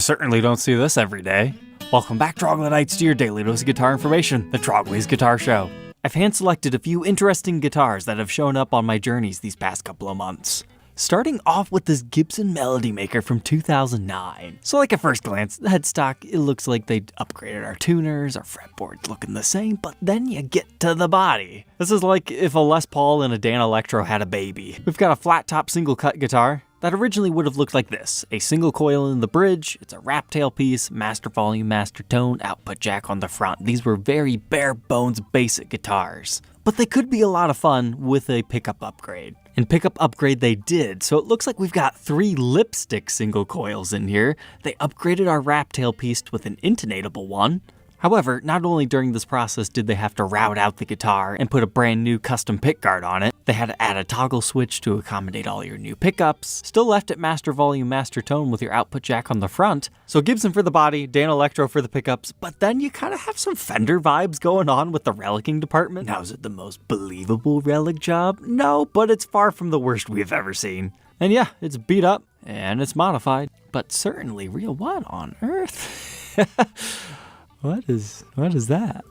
certainly don't see this every day. Welcome back, Troglodites, to your daily dose of guitar information, the Trogly's Guitar Show. I've hand-selected a few interesting guitars that have shown up on my journeys these past couple of months. Starting off with this Gibson Melody Maker from 2009. So like at first glance, the headstock, it looks like they upgraded our tuners, our fretboard's looking the same, but then you get to the body. This is like if a Les Paul and a Dan Electro had a baby. We've got a flat top single cut guitar that originally would have looked like this. A single coil in the bridge, it's a wrap tail piece, master volume, master tone, output jack on the front. These were very bare bones basic guitars. But they could be a lot of fun with a pickup upgrade. And pickup upgrade they did, so it looks like we've got 3 lipstick single coils in here. They upgraded our wrap tail piece with an intonatable one. However, not only during this process did they have to route out the guitar and put a brand new custom pickguard on it, they had to add a toggle switch to accommodate all your new pickups, still left it master volume, master tone with your output jack on the front. So Gibson for the body, Dan Electro for the pickups, but then you kind of have some Fender vibes going on with the relicking department. Now, is it the most believable relic job? No, but it's far from the worst we've ever seen. And yeah, it's beat up and it's modified, but certainly real. What on earth? What is that?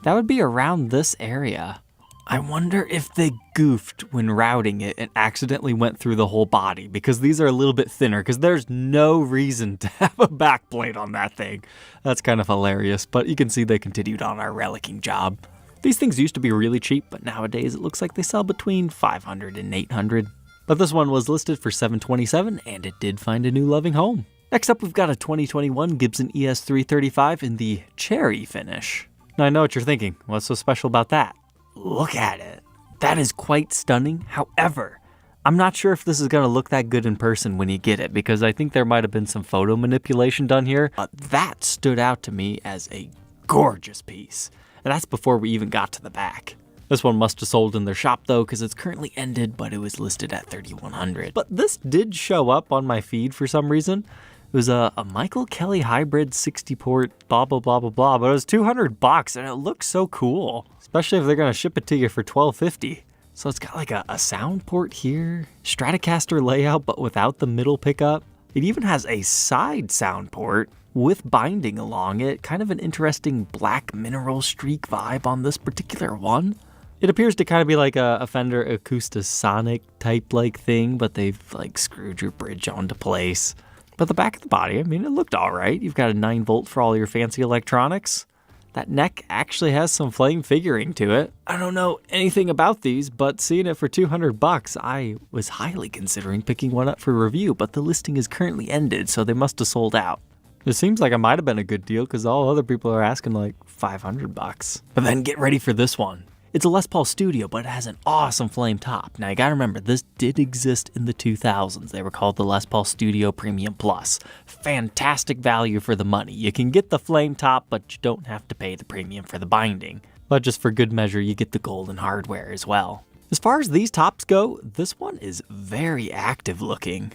That would be around this area. I wonder if they goofed when routing it and accidentally went through the whole body, because these are a little bit thinner, because there's no reason to have a backplate on that thing. That's kind of hilarious, but you can see they continued on our relicking job. These things used to be really cheap, but nowadays it looks like they sell between $500 and $800. But this one was listed for $727, and it did find a new loving home. Next up, we've got a 2021 Gibson ES335 in the cherry finish. Now, I know what you're thinking. What's so special about that? Look at it. That is quite stunning. However, I'm not sure if this is going to look that good in person when you get it, because I think there might have been some photo manipulation done here. That stood out to me as a gorgeous piece. And that's before we even got to the back. This one must have sold in their shop though, because it's currently ended, but it was listed at $3,100. But this did show up on my feed for some reason. It was a Michael Kelly hybrid 60-port, blah, blah, blah, blah, blah, but it was $200 and it looks so cool, especially if they're going to ship it to you for $1,250. So it's got like a sound port here, Stratocaster layout, but without the middle pickup. It even has a side sound port with binding along it, kind of an interesting black mineral streak vibe on this particular one. It appears to kind of be like a Fender Acoustasonic type like thing, but they've like screwed your bridge onto place. But the back of the body, I mean, it looked all right. You've got a 9-volt for all your fancy electronics. That neck actually has some flame figuring to it. I don't know anything about these, but seeing it for $200, I was highly considering picking one up for review, but the listing is currently ended, so they must have sold out. It seems like it might have been a good deal because all other people are asking like $500. But then get ready for this one. It's a Les Paul Studio, but it has an awesome flame top. Now you gotta remember, this did exist in the 2000s. They were called the Les Paul Studio Premium Plus. Fantastic value for the money. You can get the flame top, but you don't have to pay the premium for the binding. But just for good measure, you get the golden hardware as well. As far as these tops go, this one is very active looking.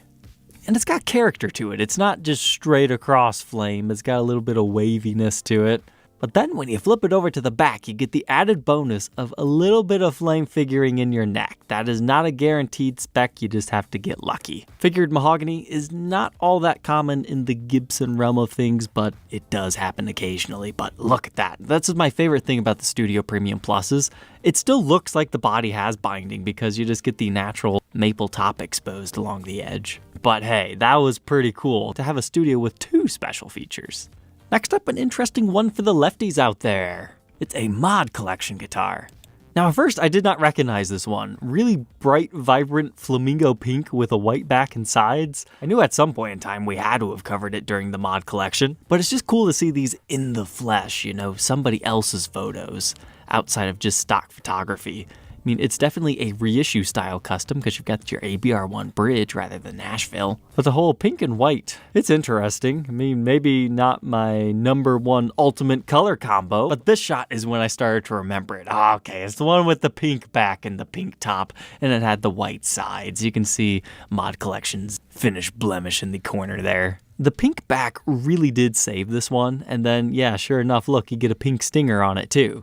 And it's got character to it. It's not just straight across flame. It's got a little bit of waviness to it. But then when you flip it over to the back, you get the added bonus of a little bit of flame figuring in your neck. That is not a guaranteed spec, you just have to get lucky. Figured mahogany is not all that common in the Gibson realm of things, but it does happen occasionally. But look at that. That's my favorite thing about the Studio Premium Pluses. It still looks like the body has binding because you just get the natural maple top exposed along the edge. But hey, that was pretty cool to have a Studio with 2 special features. Next up, an interesting one for the lefties out there. It's a mod collection guitar. Now at first I did not recognize this one. Really bright, vibrant flamingo pink with a white back and sides. I knew at some point in time we had to have covered it during the mod collection, but it's just cool to see these in the flesh, you know, somebody else's photos outside of just stock photography. I mean, it's definitely a reissue style custom because you've got your ABR1 bridge rather than Nashville. But the whole pink and white, it's interesting. I mean, maybe not my #1 ultimate color combo, but this shot is when I started to remember it. Oh, okay, it's the one with the pink back and the pink top, and it had the white sides. You can see Mod Collection's finish blemish in the corner there. The pink back really did save this one, and then, yeah, sure enough, look, you get a pink stinger on it too.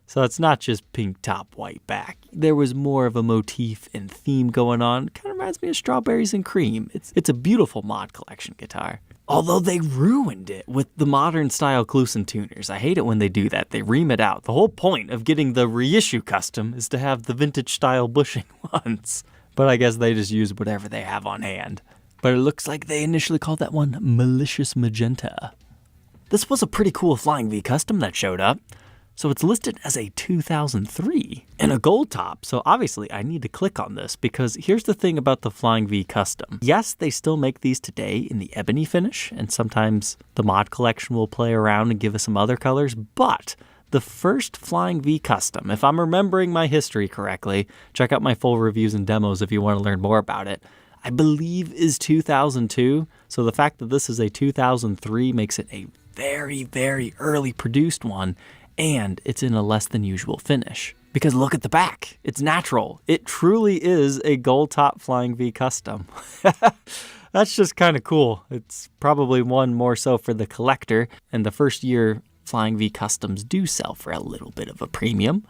So it's not just pink top, white back. There was more of a motif and theme going on. Kind of reminds me of Strawberries and Cream. It's a beautiful mod collection guitar. Although they ruined it with the modern style Kluson tuners. I hate it when they do that. They ream it out. The whole point of getting the reissue custom is to have the vintage style bushing ones. But I guess they just use whatever they have on hand. But it looks like they initially called that one Malicious Magenta. This was a pretty cool Flying V custom that showed up. So it's listed as a 2003 and a gold top. So obviously I need to click on this because here's the thing about the Flying V custom. Yes, they still make these today in the ebony finish, and sometimes the mod collection will play around and give us some other colors, but the first Flying V custom, if I'm remembering my history correctly, check out my full reviews and demos if you want to learn more about it, I believe is 2002. So the fact that this is a 2003 makes it a very, very early produced one. And it's in a less than usual finish. Because look at the back. It's natural. It truly is a gold top Flying V custom. That's just kind of cool. It's probably one more so for the collector. And the first year Flying V customs do sell for a little bit of a premium.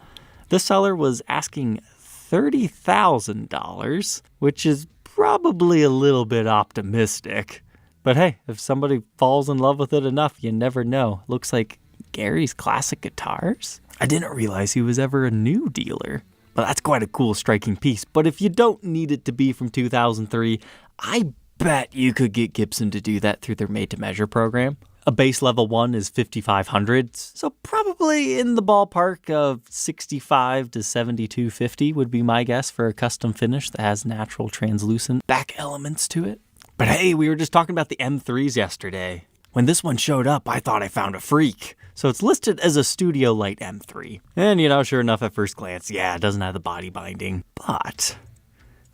This seller was asking $30,000, which is probably a little bit optimistic. But hey, if somebody falls in love with it enough, you never know. Looks like Gary's Classic Guitars? I didn't realize he was ever a new dealer. Well, that's quite a cool, striking piece. But if you don't need it to be from 2003, I bet you could get Gibson to do that through their made-to-measure program. A base level one is 5,500, so probably in the ballpark of 65 to 7250 would be my guess for a custom finish that has natural translucent back elements to it. But hey, we were just talking about the M3s yesterday. When this one showed up, I thought I found a freak. So it's listed as a Studio Light M3. And sure enough at first glance, yeah, it doesn't have the body binding. But,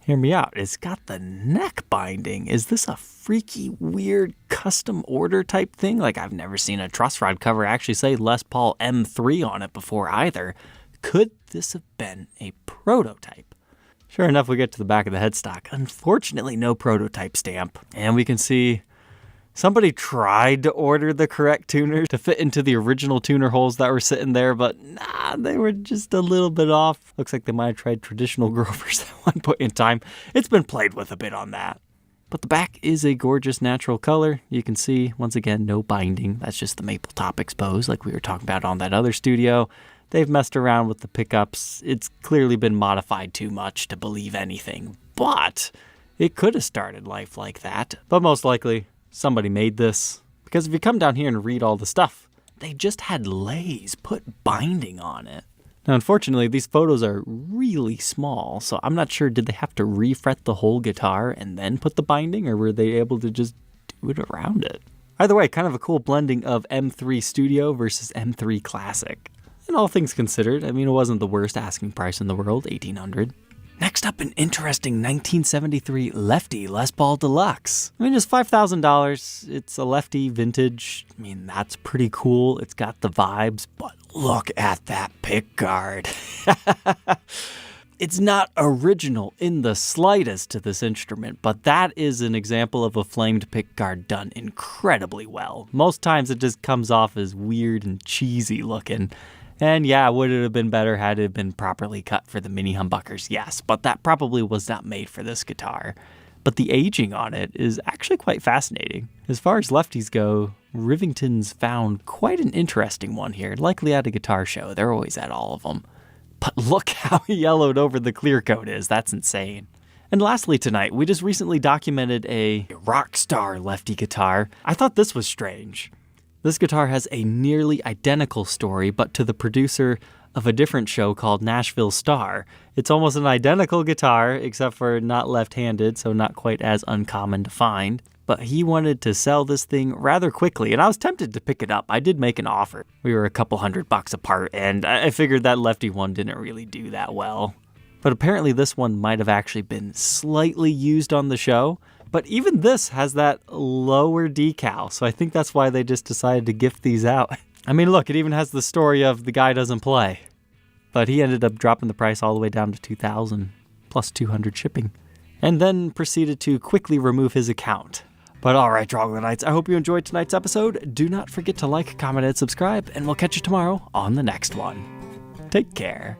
hear me out, it's got the neck binding. Is this a freaky, weird, custom order type thing? Like, I've never seen a truss rod cover actually say Les Paul M3 on it before either. Could this have been a prototype? Sure enough, we get to the back of the headstock. Unfortunately, no prototype stamp. And we can see somebody tried to order the correct tuner to fit into the original tuner holes that were sitting there, but nah, they were just a little bit off. Looks like they might have tried traditional Grovers at one point in time. It's been played with a bit on that. But the back is a gorgeous natural color. You can see, once again, no binding. That's just the maple top exposed like we were talking about on that other studio. They've messed around with the pickups. It's clearly been modified too much to believe anything, but it could have started life like that. But most likely, somebody made this, because if you come down here and read all the stuff, they just had lays put binding on it. Now, unfortunately, these photos are really small, so I'm not sure, did they have to refret the whole guitar and then put the binding, or were they able to just do it around it? Either way, kind of a cool blending of M3 Studio versus M3 Classic. And all things considered, it wasn't the worst asking price in the world, $1,800. Next up, an interesting 1973 Lefty Les Paul Deluxe. Just $5,000. It's a Lefty vintage. That's pretty cool. It's got the vibes, but look at that pickguard. It's not original in the slightest to this instrument, but that is an example of a flamed pickguard done incredibly well. Most times it just comes off as weird and cheesy looking. And yeah, would it have been better had it been properly cut for the mini humbuckers? Yes, but that probably was not made for this guitar. But the aging on it is actually quite fascinating. As far as lefties go, Rivington's found quite an interesting one here, likely at a guitar show. They're always at all of them. But look how yellowed over the clear coat is. That's insane. And lastly tonight, we just recently documented a Rockstar lefty guitar. I thought this was strange. This guitar has a nearly identical story, but to the producer of a different show called Nashville Star. It's almost an identical guitar, except for not left-handed, so not quite as uncommon to find. But he wanted to sell this thing rather quickly, and I was tempted to pick it up. I did make an offer. We were a couple $100 apart, and I figured that lefty one didn't really do that well. But apparently this one might have actually been slightly used on the show. But even this has that lower decal, so I think that's why they just decided to gift these out. Look, it even has the story of the guy doesn't play. But he ended up dropping the price all the way down to $2,000 plus $200 shipping. And then proceeded to quickly remove his account. But alright, Troglodytes, I hope you enjoyed tonight's episode. Do not forget to like, comment, and subscribe, and we'll catch you tomorrow on the next one. Take care.